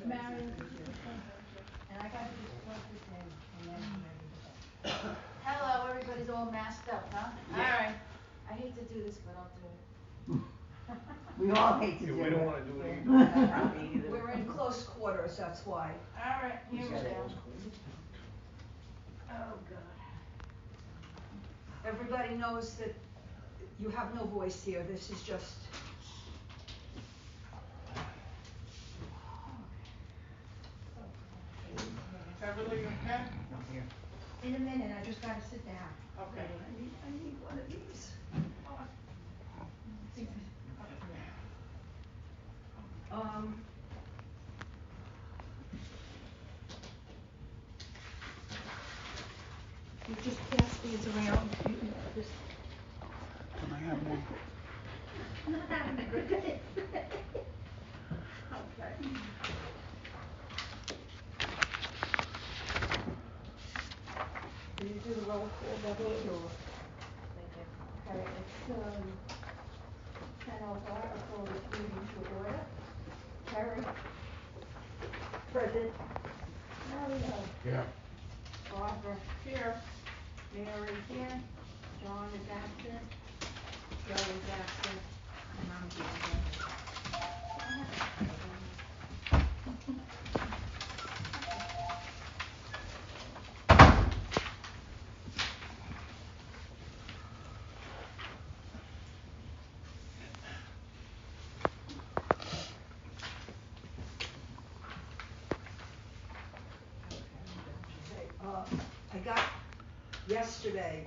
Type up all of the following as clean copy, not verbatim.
Marion, and I got to just plug this in, and then I'm ready to go. Hello, everybody's all masked up, huh? Yeah. All right. I hate to do this, but I'll do it. We all hate to Yeah, do we it. don't wanna do it either. Me either. We're in close quarters, that's why. All right, here we got it. go. Oh, God. Everybody knows that you have no voice here, this is just. Beverly, you okay? I'm here. In a minute, I just gotta sit down. Okay. I need one of these. You just pass these around. Just Can I have one? I'm not having a good day. Okay. Can you do the roll call, Beverly, or? Okay, it's, 10:05, I call this meeting to order. Terry? Present. Mario? Yeah. Barbara? Here. Mary? Here. John is absent. Joe is absent. And I'm here. Okay, I got yesterday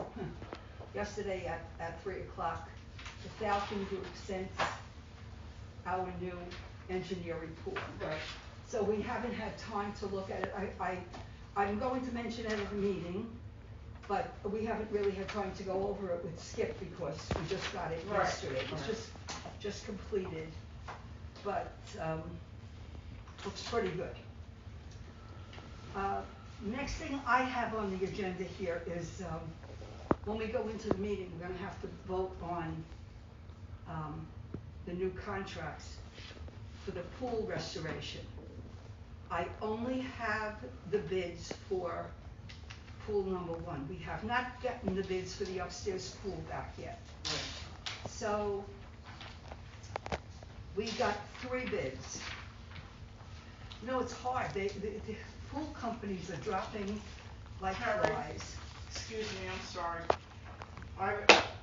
at 3 o'clock, the Falcon Group sent our new engineer report. Right. So we haven't had time to look at it. I'm going to mention it at the meeting, but we haven't really had time to go over it with Skip because we just got it Right. yesterday. It was Right. just completed, but, looks pretty good. Next thing I have on the agenda here is, when we go into the meeting, we're gonna have to vote on, the new contracts for the pool restoration. I only have the bids for pool number 1. We have not gotten the bids for the upstairs pool back yet. Right. So, we got 3 bids. You know, it's hard, the pool companies are dropping like Harry? flies. Excuse me, I'm sorry.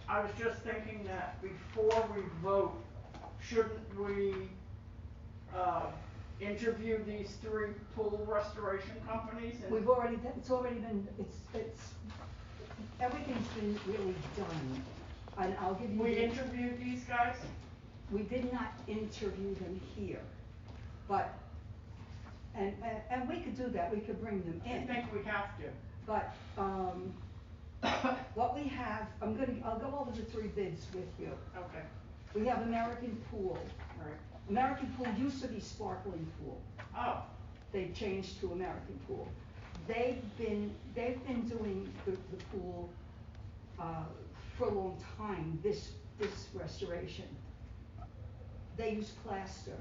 I was just thinking that before we vote, shouldn't we, interview these 3 pool restoration companies? And We've already, it's already been, everything's been really done, and I'll give you. we interviewed these guys? We did not interview them here, but, and we could do that, we could bring them I in. think we have to. But, what we have, I'll go over the 3 bids with you. Okay. We have American Pool. Right. American Pool used to be Sparkling Pool. Oh. They've changed to American Pool. They've been doing the pool, for a long time, this restoration. They use plaster.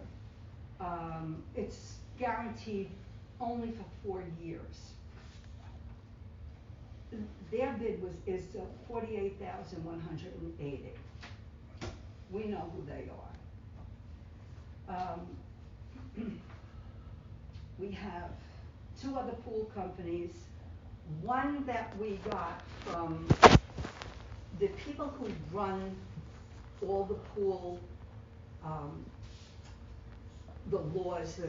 It's guaranteed only for 4 years. Their bid is $48,180. We know who they are. We have 2 other pool companies. One that we got from the people who run all the pool, the laws,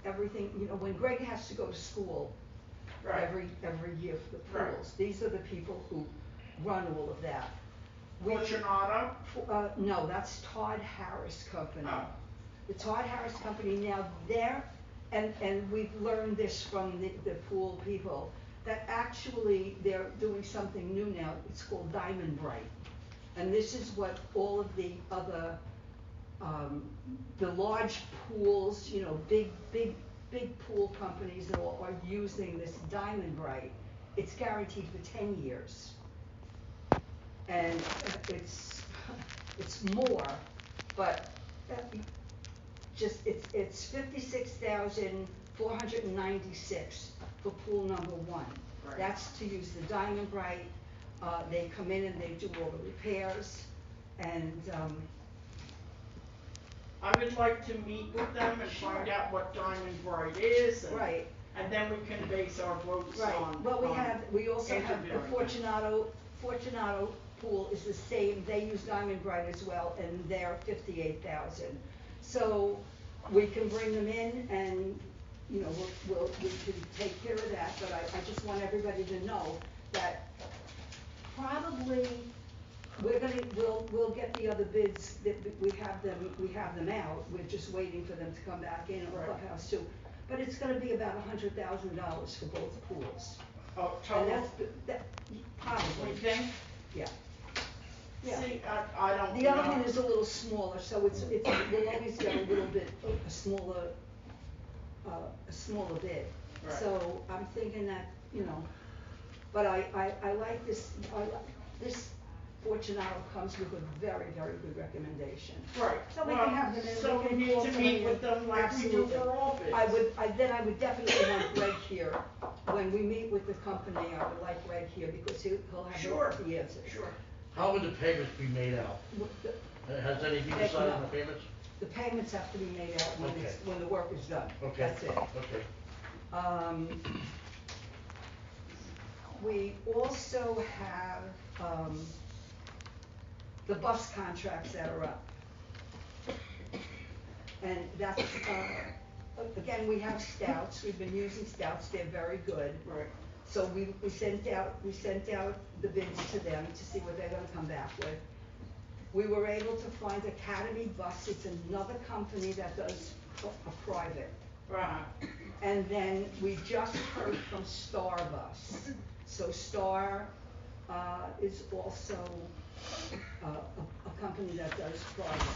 everything, you know, when Greg has to go to school. Right. Every year for the pools. Right. These are the people who run all of that. Fortunato? No, that's Todd Harris Company. Oh. The Todd Harris Company, now and we've learned this from the pool people, that actually they're doing something new now. It's called Diamond Bright. And this is what all of the other, the large pools, you know, big pool companies that are using this Diamond Bright. It's guaranteed for 10 years. And it's more, but it's 56,496 for pool number one. Right. That's to use the Diamond Bright, they come in and they do all the repairs, and, I would like to meet with them and find out what Diamond Bright is, right. and then we can base our votes Right, on. well, we also have the interviewing Fortunato pool is the same, they use Diamond Bright as well, and they're 58,000. So, we can bring them in and, you know, we can take care of that, but I just want everybody to know that probably we'll get the other bids, that we have them out, we're just waiting for them to come back in on Right. Clubhouse too. But it's gonna be about $100,000 for both pools. Oh, And total? that, We probably, think? yeah. Yeah. See, I don't know. The other one is a little smaller, so we'll always get a little bit, a smaller bid. Right. So I'm thinking that, you know, but I like this, this Fortunato comes with a very, very good recommendation. Right, So we can have them in, so we can we need call to somebody meet with in. them like we do Absolutely. for all bids. I would definitely want Greg here, when we meet with the company, I would like Greg here, because he'll have Sure. the answers. Sure. How would the payments be made out? Has anything They decided on know. the payments? The payments have to be made out Okay. when the work is done. Okay. That's it. Okay. We also have, the bus contracts that are up. And that's, again, we have Stouts, we've been using Stouts, they're very good. Right. So we sent out the bids to them to see what they're gonna come back with. We were able to find Academy Bus, it's another company that does a private. Right. And then we just heard from Star Bus. So Star, is also, a company that does private.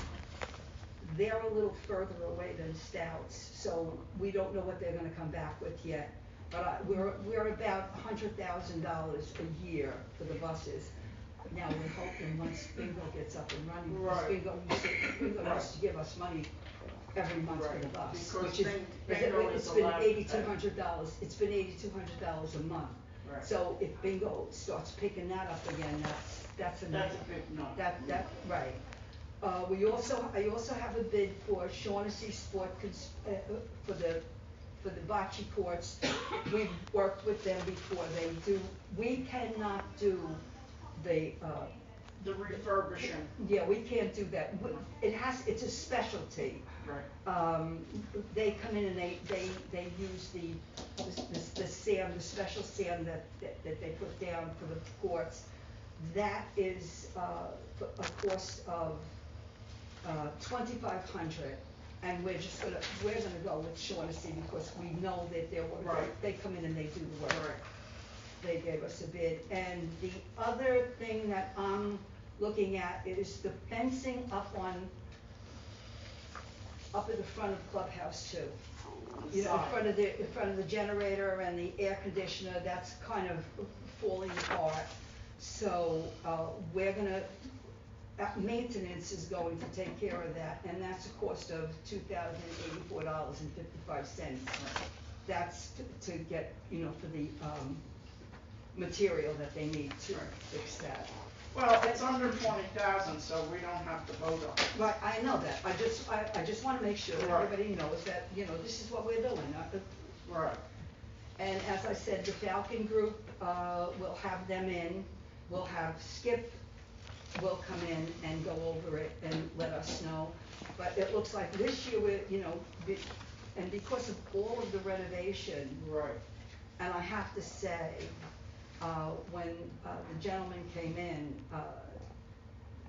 They're a little further away than Stouts, so we don't know what they're gonna come back with yet. But we're about $100,000 a year for the buses. Now, we're hoping once Bingo gets up and running, because Right. Bingo used to give us money every month for the Right. bus, Because which is, Bingo it's is been allowed to pay. $8,200, it's been $8,200 a month. Right. So if Bingo starts picking that up again, that's a That's a big number. right. I also have a bid for Shaughnessy for the bocce courts. We've worked with them before, we cannot do the, The refurbishing. yeah, we can't do that. It's a specialty. Right. They come in and they use the sand, the special sand that they put down for the courts. That is, a cost of, $2,500, and we're gonna go with Shaughnessy because we know that Right. they come in and they do the work. Right. They gave us a bid, and the other thing that I'm looking at is the fencing up at the front of Clubhouse too. You know, in front of the generator and the air conditioner, that's kind of falling apart. So, maintenance is going to take care of that, and that's a cost of $2,084.55. That's to get, you know, for the, material that they need to fix that. Well, it's under 20,000, so we don't have to vote on it. Right, I know that, I just wanna make sure that Right. everybody knows that, you know, this is what we're doing, Right. And as I said, the Falcon Group, we'll have them in, we'll have Skip will come in and go over it and let us know. But it looks like this year and because of all of the renovation, Right. and I have to say, when the gentleman came in,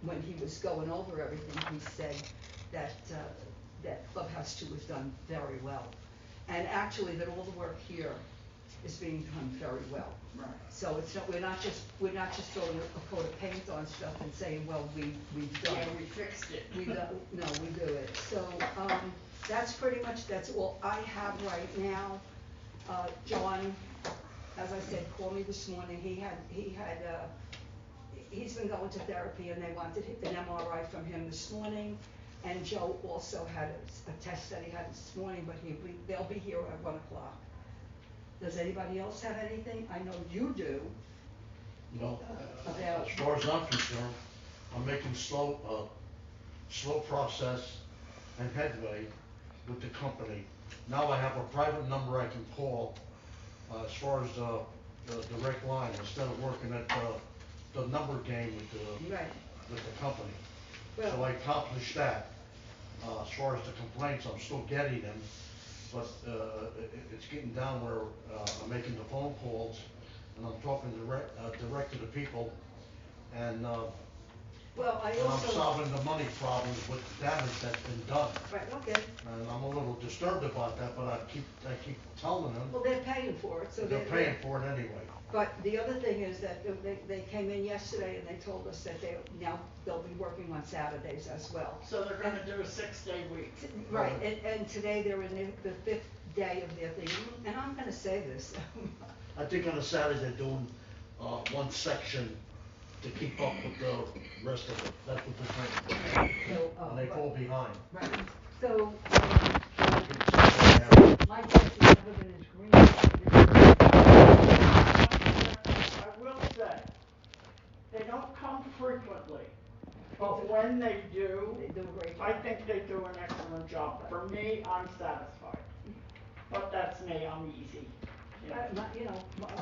when he was going over everything, he said that Clubhouse 2 was done very well. And actually, that all the work here is being done very well. Right. So we're not just throwing a coat of paint on stuff and saying, well, we've done Yeah, it. we fixed it. We do it. So, that's all I have right now. John, as I said, called me this morning, he's been going to therapy and they wanted an MRI from him this morning. And Joe also had a test that he had this morning, but they'll be here at 1 o'clock. Does anybody else have anything? I know you do. Well, About- as far as I'm concerned, I'm making slow process and headway with the company. Now I have a private number I can call, as far as the direct line, instead of working at the number game Right. with the company. Well- So I accomplished that. As far as the complaints, I'm still getting them, but it's getting down where I'm making the phone calls and I'm talking direct to the people, and Well, I and I'm also. solving the money problems with the damage that's been done. Right, okay. And I'm a little disturbed about that, but I keep telling them, Well, they're paying for it, so they're paying for it anyway. But the other thing is that they came in yesterday and they told us that they'll be working on Saturdays as well. So they're gonna do a 6-day week. Right, and today they're in the 5th day of their thing, and I'm gonna say this. I think on a Saturday they're doing one section to keep up with the rest of it. That's what they're saying. So, And they fall behind. Right, so, Yeah. my guess is everything is green. I will say, they don't come frequently, but when they do, They do a great job. I think they do an excellent job. For me, I'm satisfied. But that's me, I'm easy. You know.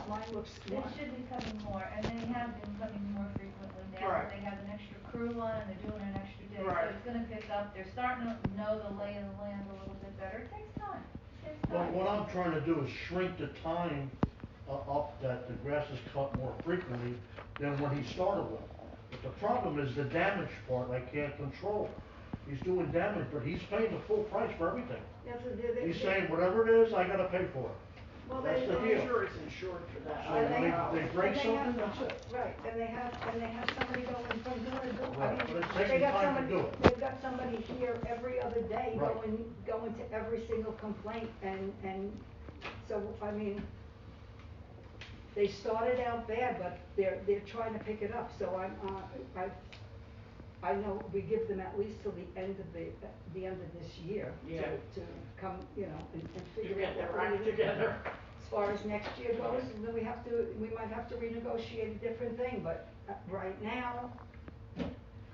Mine looks. They should be coming more, and they have been coming more frequently now. Right. They have an extra crew on, and they're doing an extra day, so Right. it's gonna pick up. They're starting to know the lay of the land a little bit better. It takes time. It takes Well, time. what I'm trying to do is shrink the time up that the grass is cut more frequently than when he started with. But the problem is the damage part I can't control. He's doing damage, but he's paying the full price for everything. Yeah, so He's saying whatever it is, I gotta pay for it. Well, That's the The deal. insurance is insured for that. So I when know. they break and something, they have, that's it. right, and they have somebody going from door to door. Right, but it's They taking got time to somebody, do it. they've got somebody here every other day Right. going to every single complaint, and so, I mean, they started out bad, but they're trying to pick it up, so I know we give them at least till the end of the end of this year Yeah. to come, and To figure out get their what we're act gonna do. together. As far as next year goes, and then we might have to renegotiate a different thing, but right now,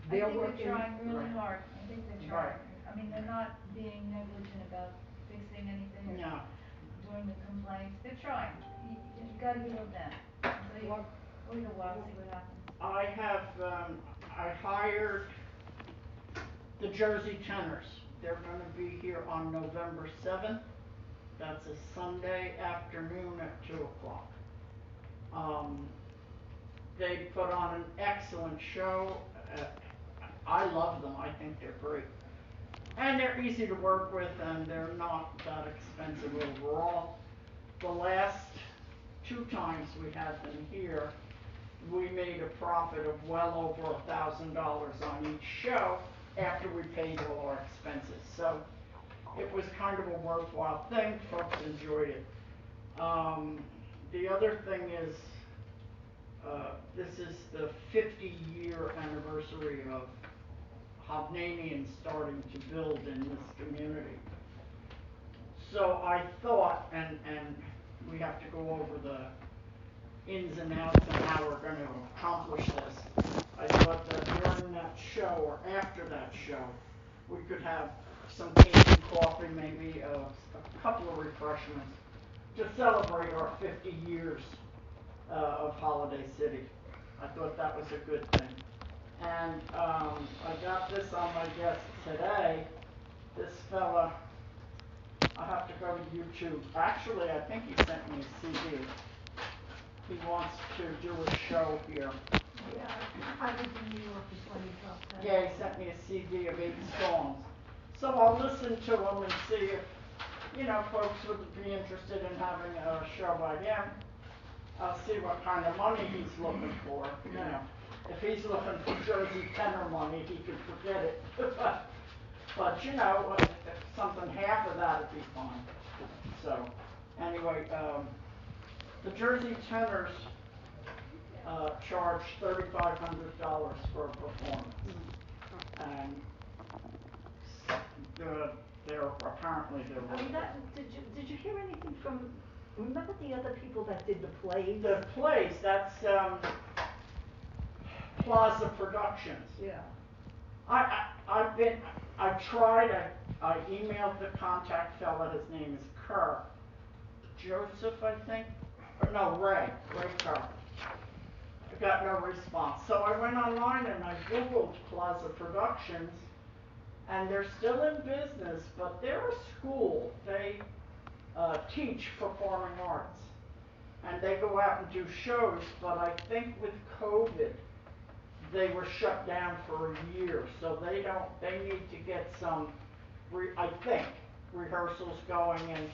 they're I think working. they're trying really Right. hard. I think they're Right. trying. I mean, they're not being negligent about fixing anything or No. doing the complaints. They're trying. You gotta give them that. So you Well- wait a while, see what happens. I have, I hired the Jersey Tenors. They're gonna be here on November 7th. That's a Sunday afternoon at 2 o'clock. They put on an excellent show. I love them. I think they're great. And they're easy to work with, and they're not that expensive overall. The last 2 times we had them here, we made a profit of well over $1,000 on each show after we paid all our expenses. So it was kind of a worthwhile thing. Folks enjoyed it. The other thing is, this is the 50-year anniversary of Hovnanian starting to build in this community. So I thought, and we have to go over the ins and outs and how we're going to accomplish this. I thought that during that show or after that show, we could have some cake, coffee, maybe a couple of refreshments to celebrate our 50 years of Holiday City. I thought that was a good thing. And I got this on my desk today. This fella, I have to go to YouTube. Actually, I think he sent me a CD. He wants to do a show here. Yeah, I was in New York before you dropped that. Yeah, he sent me a CD of 8 songs. So I'll listen to them and see if, folks would be interested in having a show by him. I'll see what kind of money he's looking for, If he's looking for Jersey Tenor money, he could forget it. But if something half of that would be fine. So, anyway, the Jersey Tenors charge $3,500 for a performance. And they're apparently they're. I mean, did you hear anything from, remember the other people that did the plays? The place, that's, Plaza Productions. Yeah. I tried, I emailed the contact fella, his name is Kerr. Joseph, I think, or no, Ray Kerr. I got no response, so I went online and I Googled Plaza Productions, and they're still in business, but they're a school. They, teach performing arts, and they go out and do shows, but I think with COVID, they were shut down for a year, so they need to get some, I think, rehearsals going, and,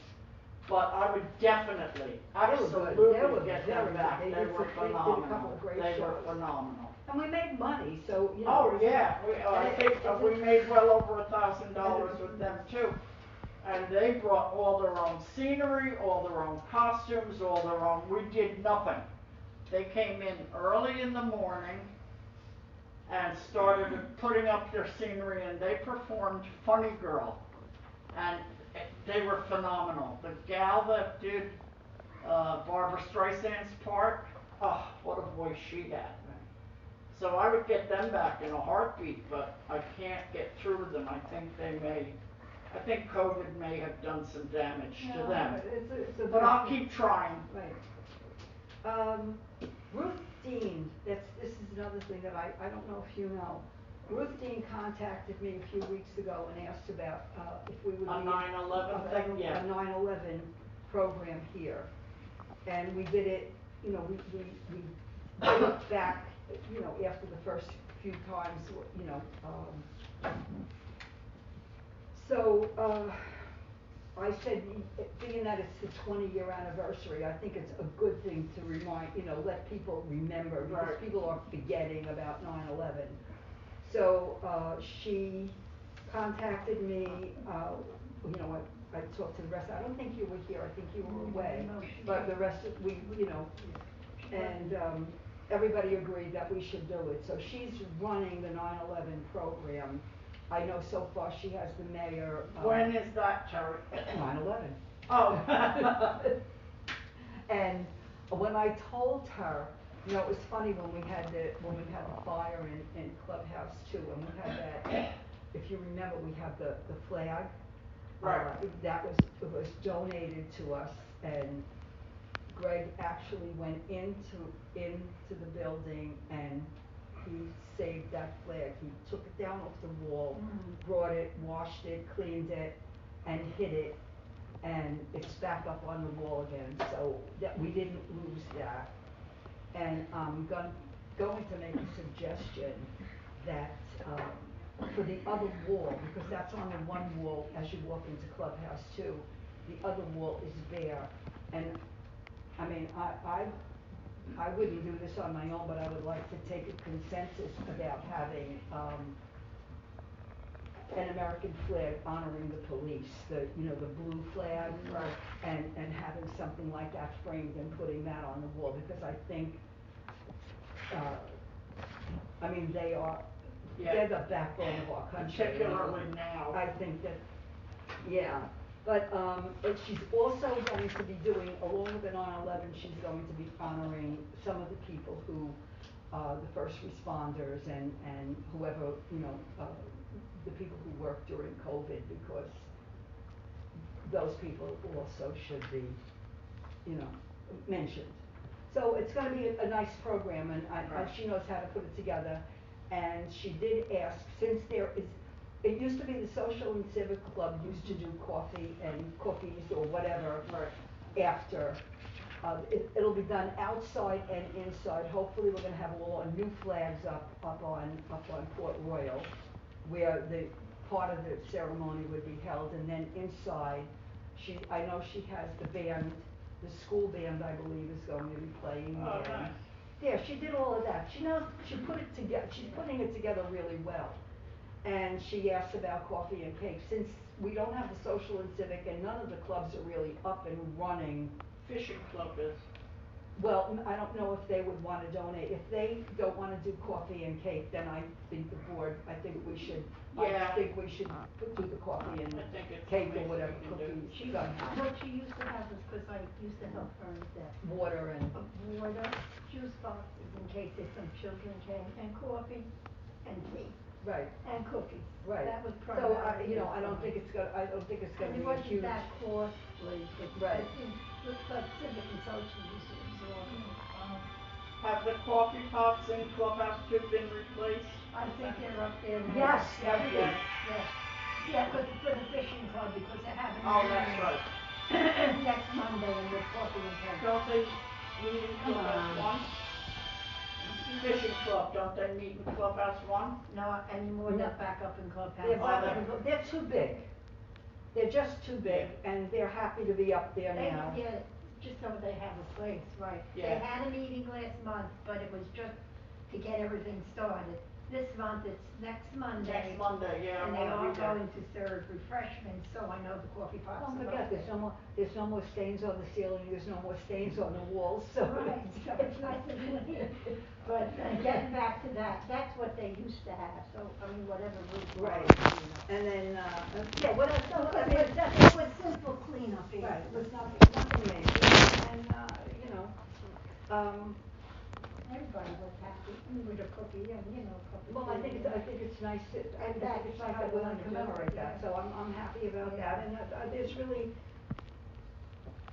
but I would definitely, absolutely They were get very them back, good. they were They did a phenomenal, couple of great they were shows. phenomenal. And we made money, so, you know. Oh, yeah, I think we made well over $1,000 with them too. And they brought all their own scenery, all their own costumes, all their own, we did nothing. They came in early in the morning and started putting up their scenery, and they performed Funny Girl. And they were phenomenal. The gal that did Barbara Streisand's part, oh, what a voice she had. So I would get them back in a heartbeat, but I can't get through to them. I think COVID may have done some damage to them. But I'll keep trying. Right. Ruth Dean, this is another thing that I don't know if you know. Ruth Dean contacted me a few weeks ago and asked about if we would A be 9/11 thing, yeah. A 9/11 program here, and we did it. You know, we did it back. You know, after the first few times. You know, so. I said, being that it's the 20-year anniversary, I think it's a good thing to remind, you know, let people remember, because right. people are forgetting about 9/11. So she contacted me, you know, I talked to the rest, I don't think you were here, I think you were away, but the rest of, you know, and everybody agreed that we should do it. So she's running the 9/11 program. I know so far she has the mayor. When is that, Terry? 9/11. Oh. And when I told her, you know, it was funny when we had the fire in Clubhouse too, and we had that. If you remember, we had the flag. Right. It was donated to us, and Greg actually went into the building and he saved that flag. He took it down off the wall, brought it, washed it, cleaned it, and hid it, and it's back up on the wall again, so that we didn't lose that. And I'm going to make a suggestion that for the other wall, because that's on the one wall as you walk into Clubhouse too, the other wall is bare. And I mean, I wouldn't do this on my own, but I would like to take a consensus about having an American flag honoring the police, the blue flag, right. and having something like that framed and putting that on the wall, because I think, I mean, they're the backbone of our country. Particularly now. I think that, yeah. But she's also going to be doing, along with the 9/11, she's going to be honoring some of the people who, the first responders and whoever, you know, the people who worked during COVID, because those people also should be, you know, mentioned. So it's going to be a nice program, and she knows how to put it together. And she did ask, since it used to be the Social and Civic Club used to do coffee and cookies or whatever after. It'll be done outside and inside. Hopefully we're going to have all our new flags up on Port Royal, where the part of the ceremony would be held, and then inside, I know she has the band, the school band, I believe, is going to be playing again. Nice. Yeah, she did all of that. She knows, she put it together, she's putting it together really well. And she asked about coffee and cake. Since we don't have the Social and Civic, and none of the clubs are really up and running. Fishing club is. Well, I don't know if they would wanna donate, if they don't wanna do coffee and cake, then I think the board, I think we should Yeah. do the coffee and I think it's cake or something whatever we can do. cookies she got, What she used to have was, cause I used to help her with that, water and, water, juice boxes in case if some children came, and coffee, and tea, right, and cookies. right. That was So, primarily. I don't think it's gonna, And it be a huge. wasn't that costly, Right. but civic and social used to absorb it. Have the coffee pots in Clubhouse 2 been replaced? I think they're up there now. Yes, Yeah, everything. yeah. Yeah, but for the fishing club, because they're having. Oh, that's right. Next Monday and with coffee and cake. Don't they meet in Come Clubhouse on. 1? Fishing club, don't they meet in Clubhouse 1? Not anymore, No. they're back up in clubhouse. They're too big. They're just too big, and they're happy to be up there They, now. yeah, just so they have a place, right. They Yeah. had a meeting last month, but it was just to get everything started. This month, it's next Monday. Next Monday, yeah, And I they wanna are be there. going to serve refreshments, so I know the coffee pots Don't are forget, up there. there's no more stains on the ceiling, there's no more stains on the walls, so. Right, so it's nice and clean. But getting back to that, that's what they used to have, so, I mean, whatever roof. Right. you know. And then, yeah, what else, So I it mean, was, it was simple cleanup, right, it was basically. nothing major, and, Everybody was happy, and with a cookie and, you know, a cup of well, I tea. think it's nice to, I And think that's it's nice how that I we're wanna gonna do it, commemorate that, yeah. so I'm happy about Yeah. that, and there's really,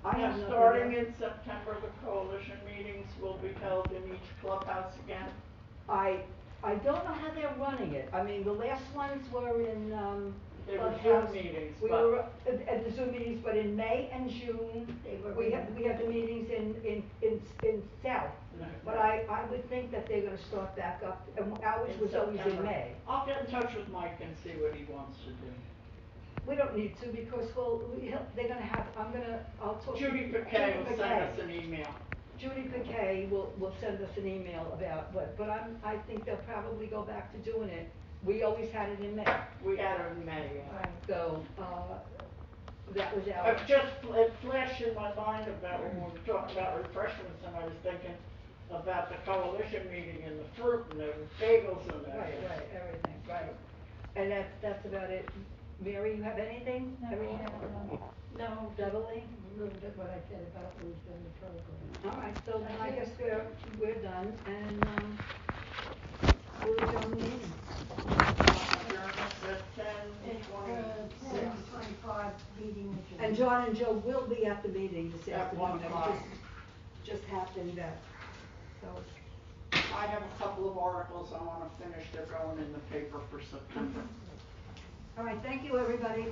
I have And nothing starting else. in September, the coalition meetings will be held in each clubhouse again. I don't know how they're running it, I mean, the last ones were in, They were Clubhouse. Zoom meetings, We but were at the Zoom meetings, but in May and June, They were. we had the meetings in South. But I would think that they're gonna start back up, and ours in was always in September. May. I'll get in touch with Mike and see what he wants to do. We don't need to, because they're gonna have, I'll talk to. Judy Piquet will send us an email. Judy Piquet will send us an email about but I think they'll probably go back to doing it. We always had it in May, We had it in May, yeah. Right. so, that was our. It flashed in my mind about when we were talking about refreshments, and I was thinking about the coalition meeting and the fruit and the bagels and the. Right, everything, right. And that's about it. Mary, you have anything? No, Everyone? no, Beverly? a little bit what I said about Ruth and the program. All right, so then I guess we're done, and, we'll adjourn the meeting. Adjournment at 10:26. 10:25 meeting adjourned. And John and Joe will be at the meeting this At afternoon. 1 It o'clock. just happened that, so. I have a couple of articles I wanna finish, they're going in the paper for September. All right, thank you, everybody.